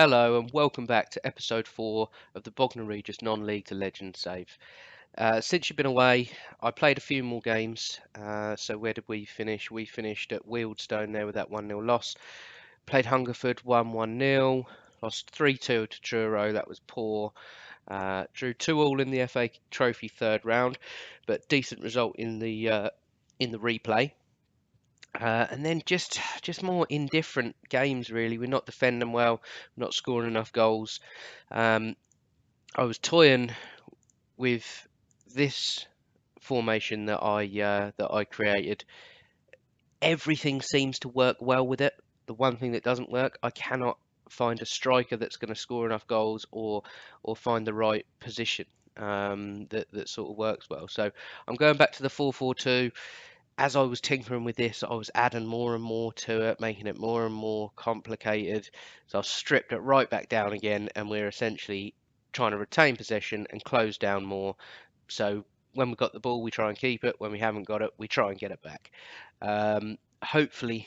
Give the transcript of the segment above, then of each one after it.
Hello and welcome back to episode 4 of the Bognor Regis non-league to legend save. Since you've been away, I played a few more games. So where did we finish? We finished at Wealdstone there with that 1-0 loss. Played Hungerford, won 1-0. Lost 3-2 to Truro, that was poor. Drew 2-2 in the FA Trophy third round, but decent result in the replay. And then just more indifferent games really. We're not defending well, we're not scoring enough goals. I was toying with this formation that I created. Everything seems to work well with it. The one thing that doesn't work, I cannot find a striker that's going to score enough goals or find the right position that sort of works well. So I'm going back to the 4-4-2. As I was tinkering with this, I was adding more and more to it, making it more and more complicated. So I stripped it right back down again, and we're essentially trying to retain possession and close down more. So when we've got the ball, we try and keep it. When we haven't got it, we try and get it back. Hopefully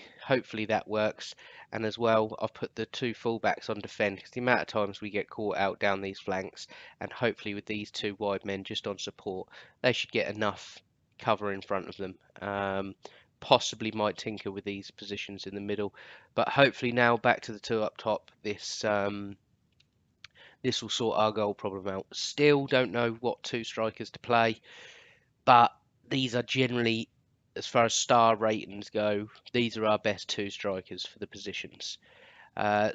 that works. And as well, I've put the two fullbacks on defend because the amount of times we get caught out down these flanks, and hopefully with these two wide men just on support, they should get enough cover in front of them. Possibly might tinker with these positions in the middle, but hopefully now back to the two up top. This will sort our goal problem out. Still don't know what two strikers to play, but these are generally, as far as star ratings go, these are our best two strikers for the positions.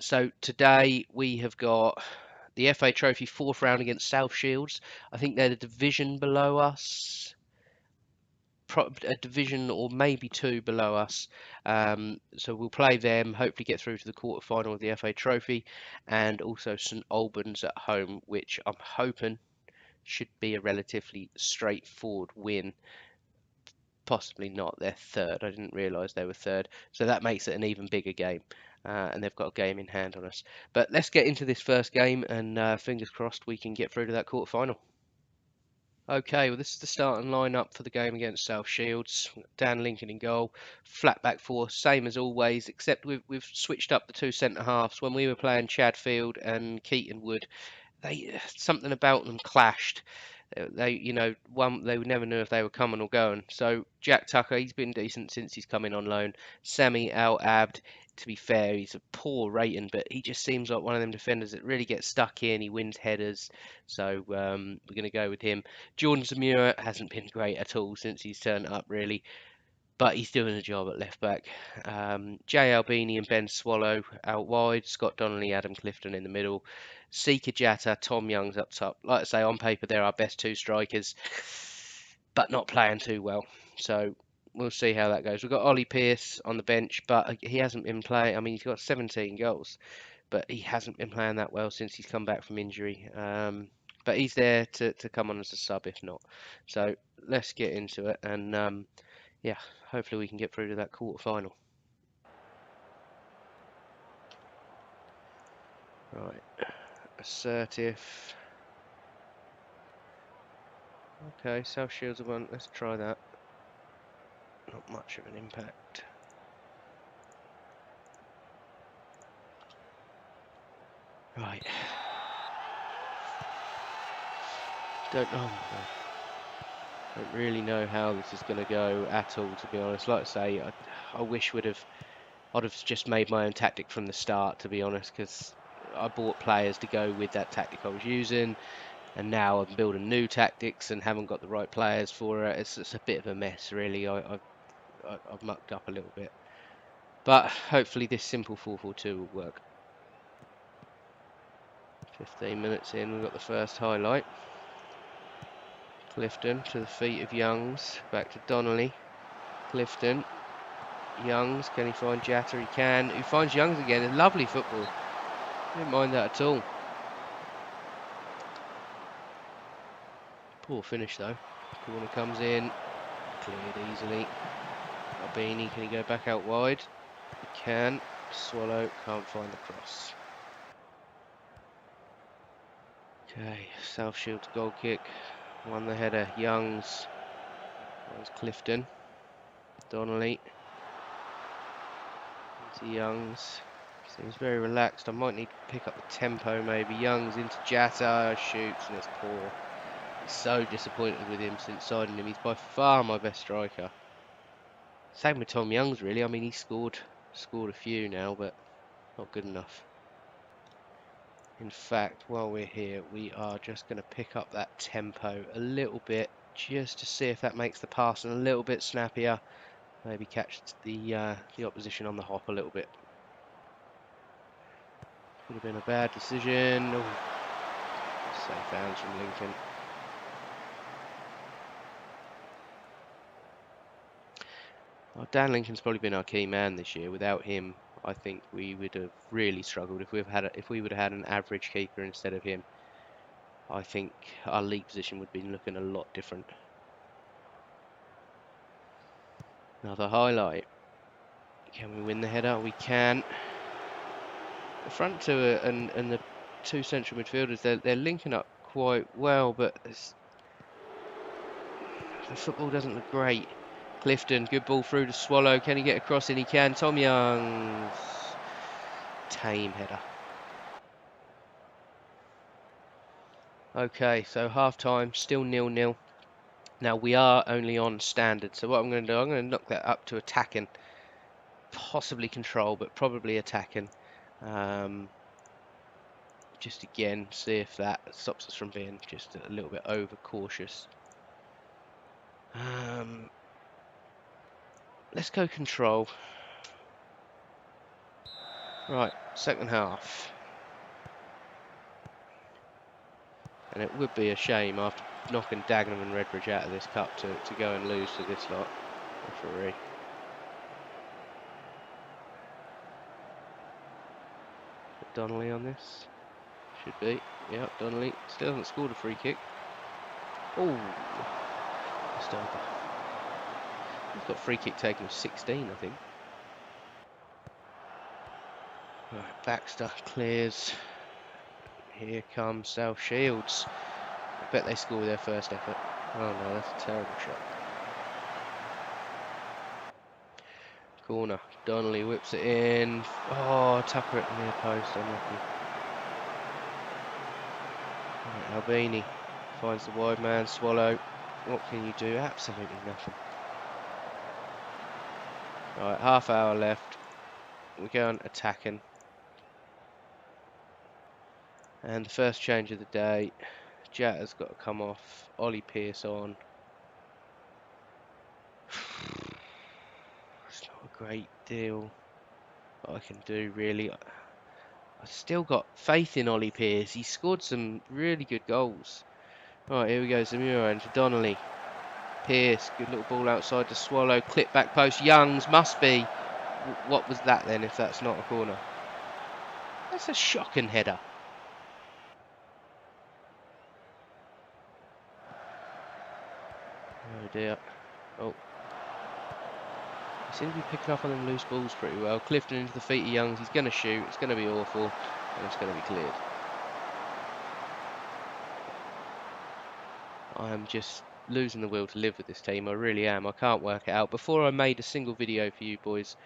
So today we have got the FA Trophy fourth round against South Shields. I think they're the division below us. A division or maybe two below us. So we'll play them, hopefully get through to the quarter-final of the FA Trophy, and also St Albans at home, which I'm hoping should be a relatively straightforward win. Possibly not, they're third. I didn't realise they were third, so that makes it an even bigger game. And they've got a game in hand on us. But let's get into this first game, and fingers crossed we can get through to that quarter-final. Okay, well this is the starting lineup for the game against South Shields. Dan Lincoln in goal, flat back four, same as always, except we've switched up the two centre halves. When we were playing Chadfield and Keaton Wood, something about them clashed. They never knew if they were coming or going. So Jack Tucker, he's been decent since he's come in on loan. Semi Al Abd, to be fair, he's a poor rating, but he just seems like one of them defenders that really gets stuck in. He wins headers, so we're going to go with him. Jordan Zamura hasn't been great at all since he's turned up, really, but he's doing a job at left back. Jay Albini and Ben Swallow out wide. Scott Donnelly, Adam Clifton in the middle. Sika Jatta, Tom Young's up top. Like I say, on paper they're our best two strikers, but not playing too well. So we'll see how that goes. We've got Ollie Pearce on the bench, but he hasn't been playing. I mean, he's got 17 goals, but he hasn't been playing that well since he's come back from injury. But he's there to come on as a sub if not. So let's get into it, and yeah, hopefully we can get through to that quarter final. Right, assertive. Okay, South Shields have won. Let's try that. Not much of an impact. Right. Don't really know how this is going to go at all, to be honest. Like I say, I wish I'd have just made my own tactic from the start, to be honest, because I bought players to go with that tactic I was using, and now I'm building new tactics and haven't got the right players for it. It's a bit of a mess, really. I've mucked up a little bit, but hopefully this simple 4-4-2 will work. 15 minutes in, we've got the first highlight. Clifton to the feet of Youngs, back to Donnelly. Clifton, Youngs, can he find Jatta? He can. He finds Youngs again. A lovely football. Didn't mind that at all. Poor finish though. Corner comes in, cleared easily. Albini, can he go back out wide? He can. Swallow, can't find the cross. Okay, South Shields goal kick. Won the header. Youngs. That was Clifton. Donnelly. Into Youngs. Seems very relaxed. I might need to pick up the tempo maybe. Young's into Jatta, shoots, and it's poor. So disappointed with him since signing him. He's by far my best striker. Same with Tom Young's really. I mean, he scored a few now, but not good enough. In fact, while we're here, we are just going to pick up that tempo a little bit, just to see if that makes the passing a little bit snappier. Maybe catch the opposition on the hop a little bit. Could have been a bad decision. Ooh. Safe hands from Lincoln. Well, Dan Lincoln's probably been our key man this year. Without him, I think we would have really struggled. If we would have had an average keeper instead of him, I think our league position would be looking a lot different. Another highlight. Can we win the header? We can. The front two and the two central midfielders, they're linking up quite well, but the football doesn't look great. Clifton, good ball through to Swallow. Can he get across? And he can. Tom Young's tame header. Okay, so half time, still 0-0. Now we are only on standard, so what I'm going to do, I'm going to knock that up to attacking. Possibly control, but probably attacking. Just again, see if that stops us from being just a little bit over cautious. Let's go control. Right, second half. And it would be a shame after knocking Dagenham and Redbridge out of this cup to go and lose to this lot. Referee. Donnelly on this. Should be. Yep, Donnelly. Still hasn't scored a free kick. Oh. He's got free kick taken of 16, I think. Right, Baxter clears. Here comes South Shields. I bet they score with their first effort. Oh no, that's a terrible shot. Corner. Donnelly whips it in. Oh, Tucker at the near post. Unlucky. Right, Albini finds the wide man. Swallow. What can you do? Absolutely nothing. Right, half hour left. We're going attacking. And the first change of the day. Jatta's got to come off. Ollie Pearce on. It's not a great deal that I can do, really. I've still got faith in Ollie Pearce. He scored some really good goals. Right, here we go. Zamura into Donnelly. Pearce, good little ball outside to Swallow. Clip back post. Youngs must be. What was that then, if that's not a corner? That's a shocking header. Oh dear. Oh. He seems to be picking up on them loose balls pretty well. Clifton into the feet of Youngs. He's going to shoot. It's going to be awful. And it's going to be cleared. I am just losing the will to live with this team. I really am. I can't work it out. Before I made a single video for you boys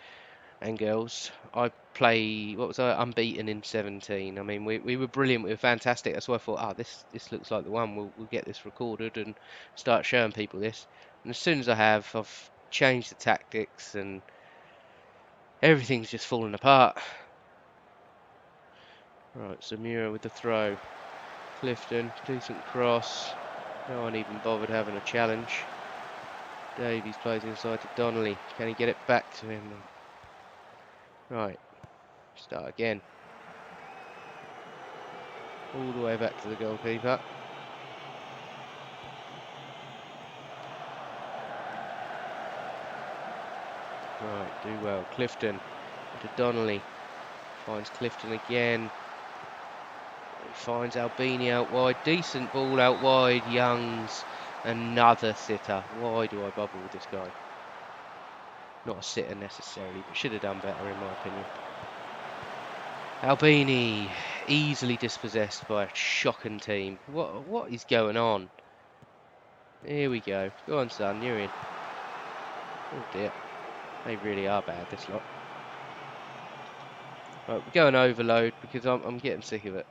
and girls, I play, what was I, unbeaten in 17. I mean, we were brilliant. We were fantastic. That's why I thought, oh, this looks like the one. We'll get this recorded and start showing people this. And as soon as I have, I've changed the tactics and everything's just falling apart. Right, Zamura with the throw. Clifton, decent cross. No one even bothered having a challenge. Davies plays inside to Donnelly. Can he get it back to him? Right. Start again. All the way back to the goalkeeper. Right, do well. Clifton to Donnelly. Finds Clifton again. He finds Albini out wide. Decent ball out wide. Youngs. Another sitter. Why do I bubble with this guy? Not a sitter necessarily, but should have done better in my opinion. Albini easily dispossessed by a shocking team. What is going on? Here we go. Go on, son. You're in. Oh dear. They really are bad, this lot. Right, we're going overload because I'm getting sick of it.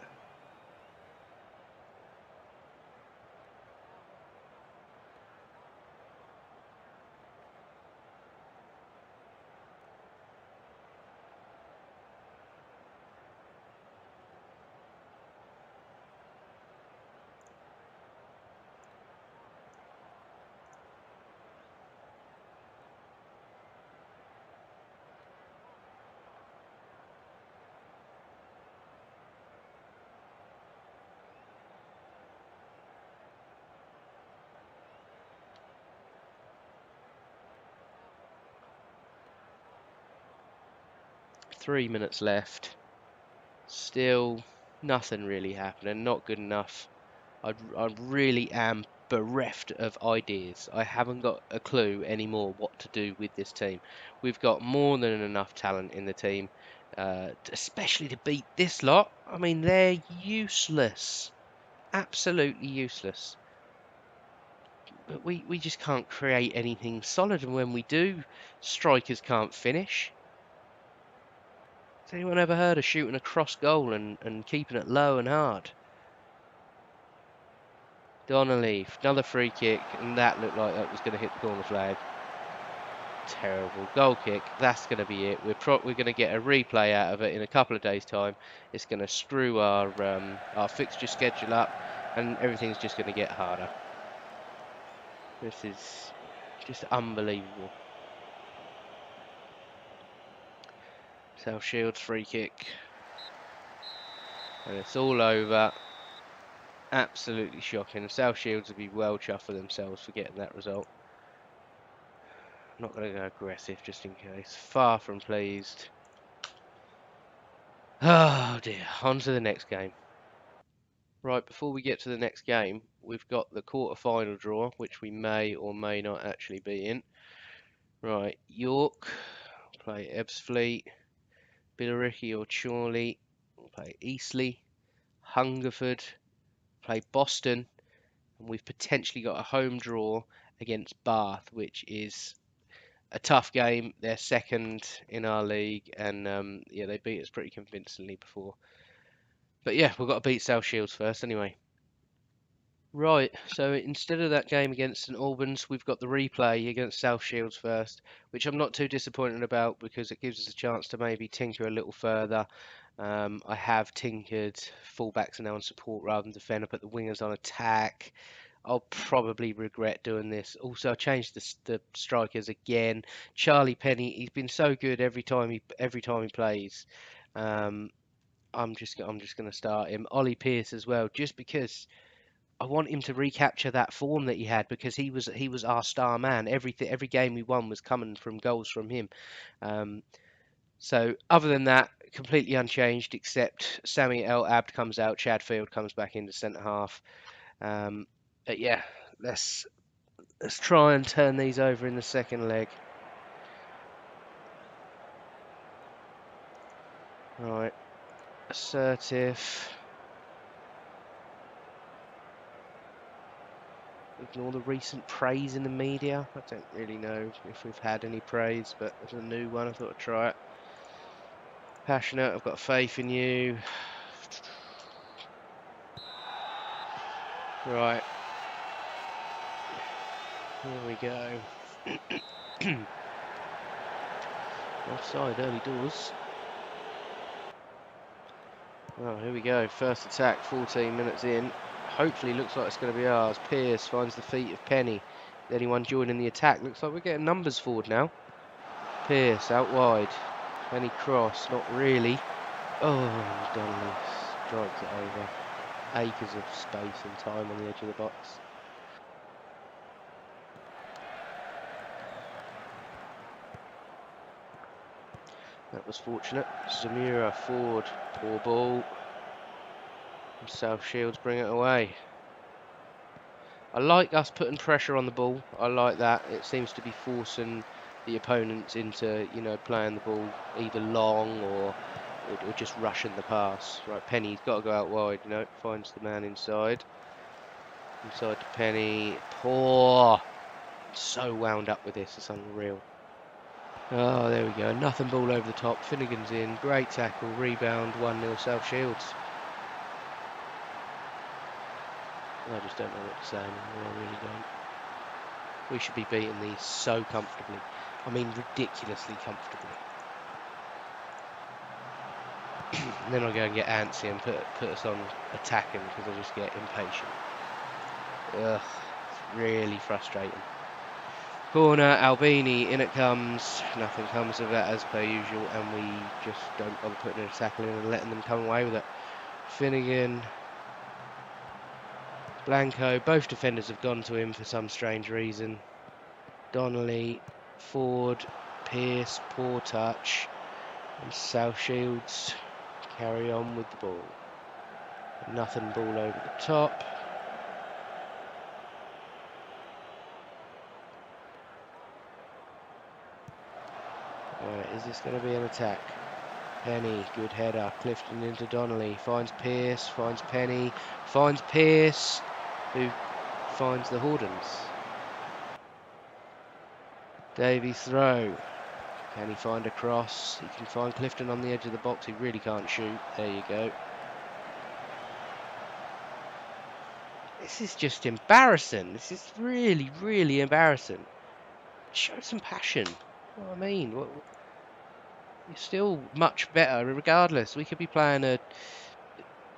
Three minutes left. Still nothing really happening. Not good enough. I really am bereft of ideas. I haven't got a clue anymore what to do with this team. We've got more than enough talent in the team, especially to beat this lot. I mean, they're useless. Absolutely useless. But we just can't create anything solid, and when we do, strikers can't finish. Has anyone ever heard of shooting a cross goal and keeping it low and hard? Donnelly, another free kick, and that looked like that was going to hit the corner flag. Terrible goal kick. That's going to be it. We're going to get a replay out of it in a couple of days' time. It's going to screw our fixture schedule up, and everything's just going to get harder. This is just unbelievable. South Shields free kick, and it's all over. Absolutely shocking. South Shields would be well chuffed for themselves for getting that result. I'm not going to go aggressive just in case. Far from pleased. Oh dear. On to the next game. Right, before we get to the next game, we've got the quarter-final draw, which we may or may not actually be in. Right, York play Ebbsfleet, Billericay or Chorley play Eastleigh, Hungerford play Boston, and we've potentially got a home draw against Bath, which is a tough game. They're second in our league, and yeah, they beat us pretty convincingly before. But yeah, we've got to beat South Shields first anyway. Right, so instead of that game against St Albans, we've got the replay against South Shields first, which I'm not too disappointed about because it gives us a chance to maybe tinker a little further. I have tinkered fullbacks now on support rather than defend. I put the wingers on attack. I'll probably regret doing this. Also, I changed the strikers again. Charlie Penny, he's been so good every time he plays. I'm just going to start him. Ollie Pearce as well, just because I want him to recapture that form that he had because he was our star man. Every game we won was coming from goals from him. So other than that, completely unchanged except Sammy El Abd comes out, Chad Field comes back into centre half. But yeah, let's try and turn these over in the second leg. Right, assertive. Ignore the recent praise in the media. I don't really know if we've had any praise, but there's a new one. I thought I'd try it. Passionate. I've got faith in you. Right. Here we go. Offside early doors. Oh, here we go. First attack, 14 minutes in. Hopefully looks like it's going to be ours. Pearce finds the feet of Penny. Anyone joining the attack? Looks like we're getting numbers forward now. Pearce out wide. Penny cross, not really. Oh, Donnelly strikes it over. Acres of space and time on the edge of the box. That was fortunate. Zamira forward. Poor ball. South Shields bring it away. I like us putting pressure on the ball. I like that. It seems to be forcing the opponents into, playing the ball either long or just rushing the pass. Right, Penny's got to go out wide, finds the man inside. Inside to Penny. Poor. So wound up with this. It's unreal. Oh, there we go. Nothing ball over the top. Finnegan's in. Great tackle. Rebound. 1-0 South Shields. I just don't know what to say anymore. I really don't. We should be beating these so comfortably. I mean, ridiculously comfortably. And then I go and get antsy and put us on attacking because I just get impatient. Ugh, it's really frustrating. Corner, Albini, in it comes. Nothing comes of that as per usual, and we just don't bother putting a tackle in and letting them come away with it. Finnegan, Blanco, both defenders have gone to him for some strange reason. Donnelly, Ford, Pearce, poor touch, and South Shields carry on with the ball. Nothing ball over the top. Alright, is this going to be an attack? Penny, good header. Clifton into Donnelly. Finds Pearce, finds Penny, finds Pearce, who finds the Hordens. Davies throw. Can he find a cross? He can find Clifton on the edge of the box. He really can't shoot. There you go. This is just embarrassing. This is really, really embarrassing. Show some passion. You know what I mean? You're still much better regardless. We could be playing a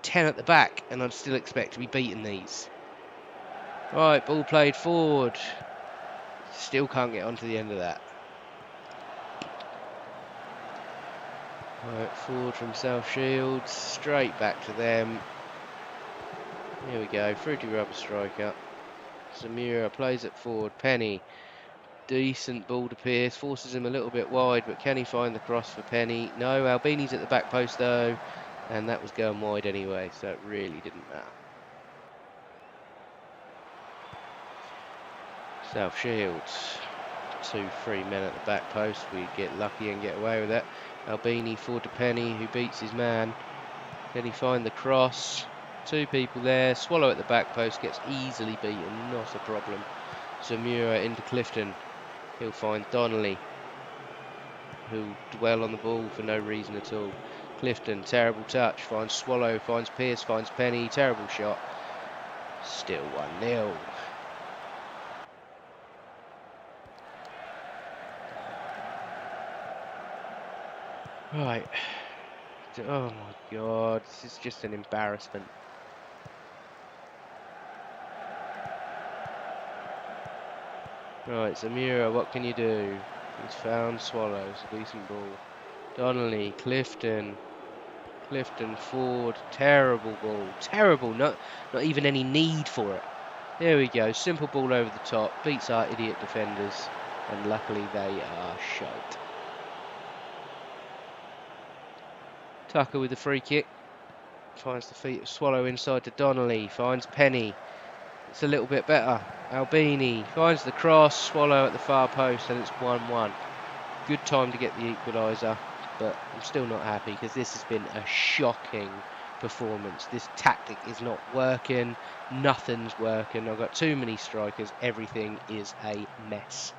10 at the back and I'd still expect to be beating these. Right, ball played forward. Still can't get onto the end of that. Right, forward from South Shields. Straight back to them. Here we go. Fruity rubber striker. Zamira plays it forward. Penny. Decent ball to Pearce. Forces him a little bit wide, but can he find the cross for Penny? No, Albini's at the back post though. And that was going wide anyway, so it really didn't matter. South Shields. 2 free men at the back post. We get lucky and get away with it. Albini forward to Penny, who beats his man. Can he find the cross? 2 people there. Swallow at the back post, gets easily beaten, not a problem. Zamura into Clifton. He'll find Donnelly, who'll dwell on the ball for no reason at all. Clifton, terrible touch, finds Swallow, finds Pearce, finds Penny, terrible shot. Still 1-0. Right. Oh my god, this is just an embarrassment. Right, Zamira, what can you do? He's found Swallows, a decent ball. Donnelly, Clifton. Clifton, Ford, terrible ball. Terrible, not even any need for it. There we go, simple ball over the top, beats our idiot defenders, and luckily they are shite. Tucker with the free kick. Finds the feet of Swallow inside to Donnelly, finds Penny. It's a little bit better. Albini finds the cross, Swallow at the far post, and it's 1-1. Good time to get the equaliser, but I'm still not happy because this has been a shocking performance. This tactic is not working, nothing's working. I've got too many strikers, everything is a mess.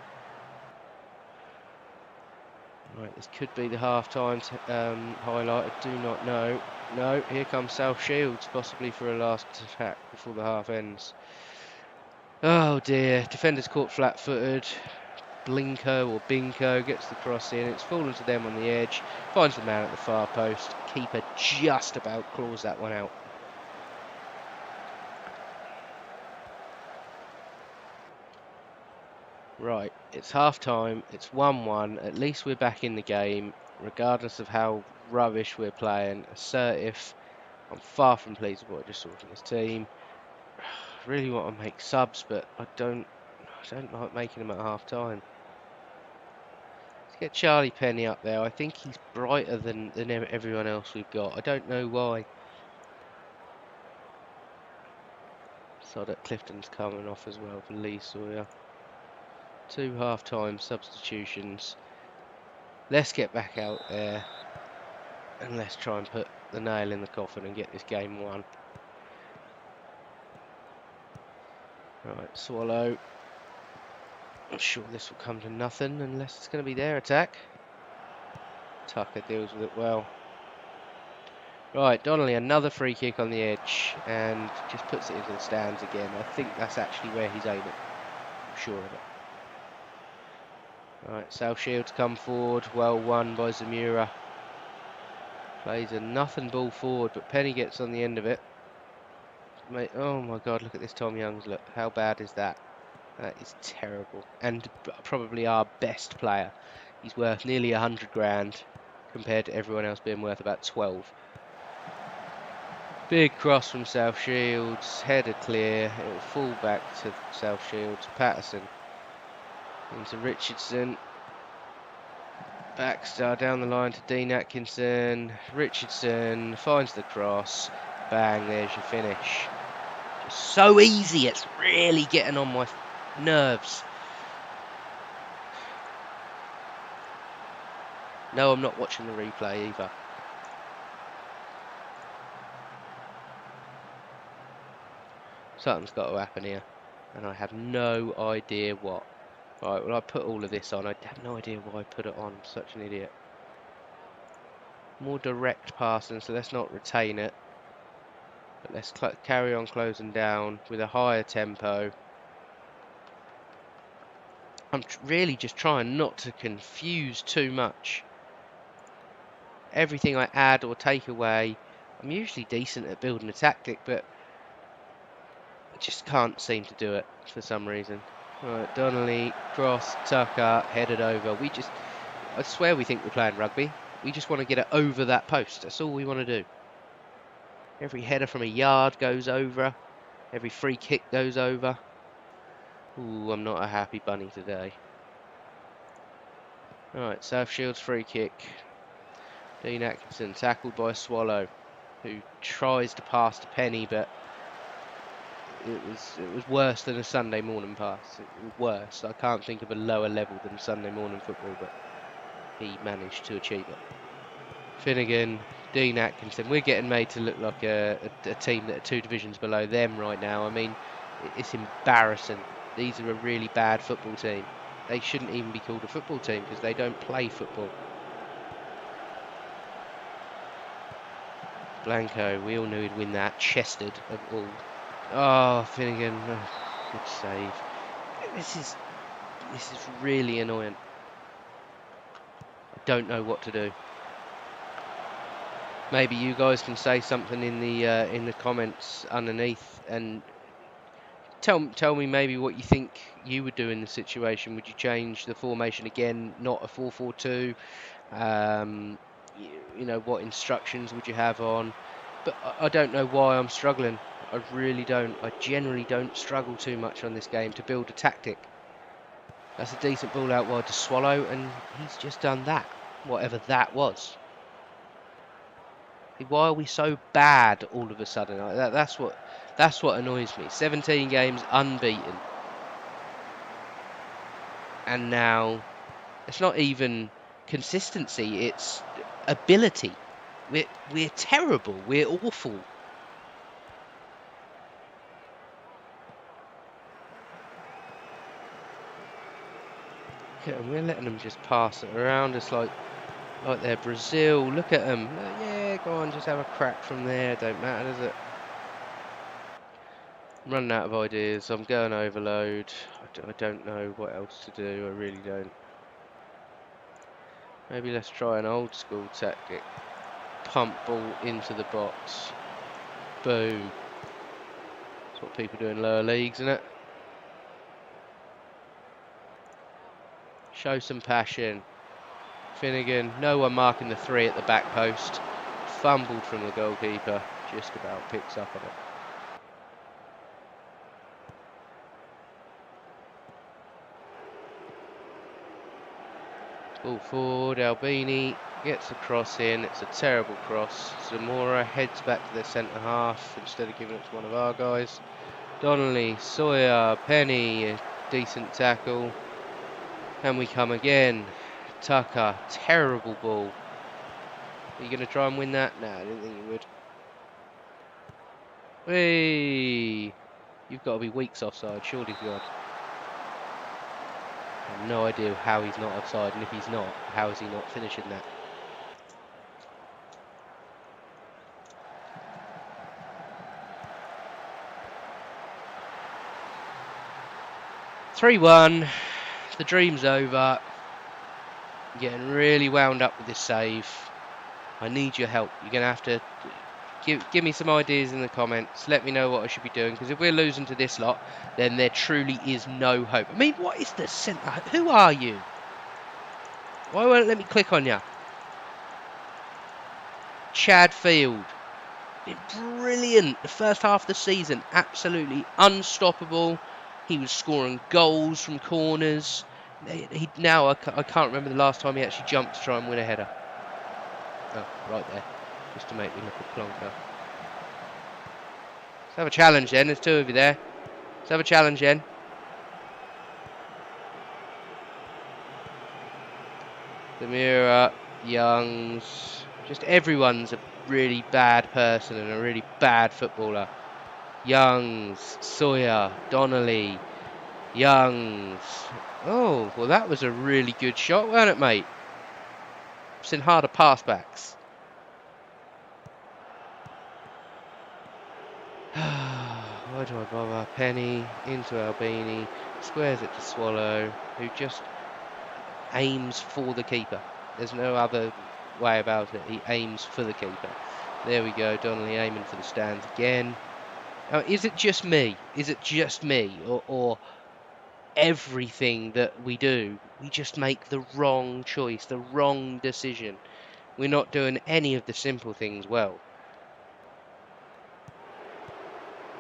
Right, this could be the half-time highlight, I do not know. No, here comes South Shields, possibly for a last attack before the half ends. Oh dear, defender's caught flat-footed. Blinko or Binko gets the cross in, it's fallen to them on the edge, finds the man at the far post, keeper just about claws that one out. Right, it's half time, it's 1-1, at least we're back in the game, regardless of how rubbish we're playing, assertive. I'm far from pleased with what I just saw from this team. I really want to make subs, but I don't like making them at half time. Let's get Charlie Penny up there. I think he's brighter than everyone else we've got. I don't know why. So that Clifton's coming off as well for Lee Sawyer. 2 half-time substitutions. Let's get back out there and let's try and put the nail in the coffin and get this game won. Right, Swallow. I'm sure this will come to nothing unless it's going to be their attack. Tucker deals with it well. Right, Donnelly, another free kick on the edge, and just puts it into the stands again. I think that's actually where he's aiming. I'm sure of it. Right, South Shields come forward. Well won by Zamura. Plays a nothing ball forward, but Penny gets on the end of it. Mate, oh my God, look at this Tom Youngs look. How bad is that? That is terrible. And probably our best player. He's worth nearly 100 grand compared to everyone else being worth about 12. Big cross from South Shields. Header clear. It will fall back to South Shields. Patterson into Richardson. Baxter down the line to Dean Atkinson. Richardson finds the cross. Bang, there's your finish. Just so easy, it's really getting on my nerves. No, I'm not watching the replay either. Something's got to happen here, and I have no idea what. Right, well I put all of this on. I have no idea why I put it on. I'm such an idiot. More direct passing, so let's not retain it. But let's carry on closing down with a higher tempo. I'm really just trying not to confuse too much. Everything I add or take away, I'm usually decent at building a tactic, but I just can't seem to do it for some reason. Right, Donnelly, cross, Tucker, headed over. I swear we think we're playing rugby. We just want to get it over that post. That's all we want to do. Every header from a yard goes over. Every free kick goes over. Ooh, I'm not a happy bunny today. Alright, South Shields free kick. Dean Atkinson tackled by Swallow, who tries to pass to Penny, but it was worse than a Sunday morning pass. It was worse. I can't think of a lower level than Sunday morning football, but he managed to achieve it. Finnegan, Dean Atkinson. We're getting made to look like a team that are 2 divisions below them right now. I mean, it's embarrassing. These are a really bad football team. They shouldn't even be called a football team because they don't play football. Blanco, we all knew he'd win that. Chested of all. Oh, Finnegan, oh, good save. This is really annoying. I don't know what to do. Maybe you guys can say something in the comments underneath and tell me maybe what you think you would do in the situation. Would you change the formation again, not a 4-4-2? You know, what instructions would you have on? But I don't know why I'm struggling. I really don't. I generally don't struggle too much on this game to build a tactic. That's a decent ball out wide to Swallow, and he's just done that, whatever that was. Why are we so bad all of a sudden? That's what annoys me. 17 games unbeaten, and now it's not even consistency; it's ability. We're terrible. We're awful. Look at them. We're letting them just pass it around us like they're Brazil. Look at them. Yeah, go on, just have a crack from there. Don't matter, does it? I'm running out of ideas. I'm going overload. I don't know what else to do. I really don't. Maybe let's try an old school tactic. Pump ball into the box. Boom. That's what people do in lower leagues, isn't it? Show some passion. Finnegan, no one marking the 3 at the back post. Fumbled from the goalkeeper. Just about picks up on it. Ball forward, Albini gets a cross in. It's a terrible cross. Zamora heads back to their centre half instead of giving it to one of our guys. Donnelly, Sawyer, Penny, a decent tackle. And we come again. Tucker, terrible ball. Are you going to try and win that? No, I didn't think you would. Hey, you've got to be weeks offside, surely to God. I have no idea how he's not offside, and if he's not, how is he not finishing that? 3-1. The dream's over. I'm getting really wound up with this save. I need your help. You're going to have to give me some ideas in the comments. Let me know what I should be doing, because if we're losing to this lot, then there truly is no hope. I mean, what is the centre? Who are you? Why won't it let me click on you? Chad Field. Brilliant. The first half of the season, absolutely unstoppable. He was scoring goals from corners. Now I can't remember the last time he actually jumped to try and win a header. Oh, right there. Just to make me look a plonker. Let's have a challenge then. There's two of you there. Let's have a challenge then. Demira, Youngs. Just everyone's a really bad person and a really bad footballer. Youngs, Sawyer, Donnelly, Youngs. Oh, well that was a really good shot, wasn't it, mate? I've seen harder pass backs. Why do I bother? Penny into Albini, squares it to Swallow, who just aims for the keeper. There's no other way about it. He aims for the keeper. There we go, Donnelly aiming for the stands again. Now, is it just me? Is it just me? Or everything that we do, we just make the wrong choice, the wrong decision? We're not doing any of the simple things well.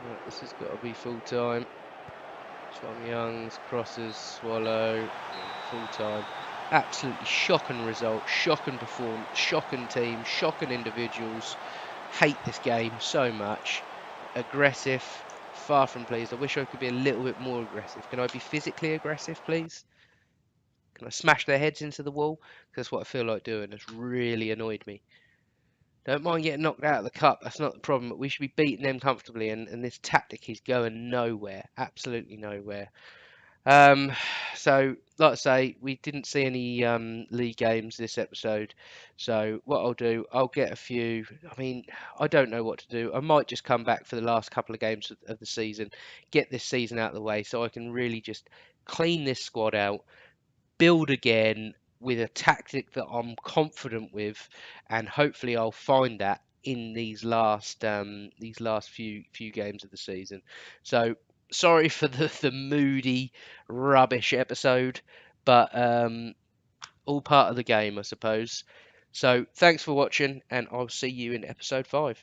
Right, this has got to be full time. Tom Youngs, crosses, Swallow, full time. Absolutely shocking result, shocking performance, shocking team, shocking individuals. Hate this game so much. Aggressive, far from pleased. I wish I could be a little bit more aggressive. Can I be physically aggressive, please? Can I smash their heads into the wall? Because that's what I feel like doing. It's really annoyed me. Don't mind getting knocked out of the cup. That's not the problem. But we should be beating them comfortably. And this tactic is going nowhere. Absolutely nowhere. So, like I say, we didn't see any league games this episode. So what I'll do, I'll get a few. I mean, I don't know what to do. I might just come back for the last couple of games of the season, get this season out of the way, so I can really just clean this squad out, build again with a tactic that I'm confident with, and hopefully I'll find that in these last few games of the season. So sorry for the moody rubbish episode, but all part of the game, I suppose. So thanks for watching, and I'll see you in episode 5.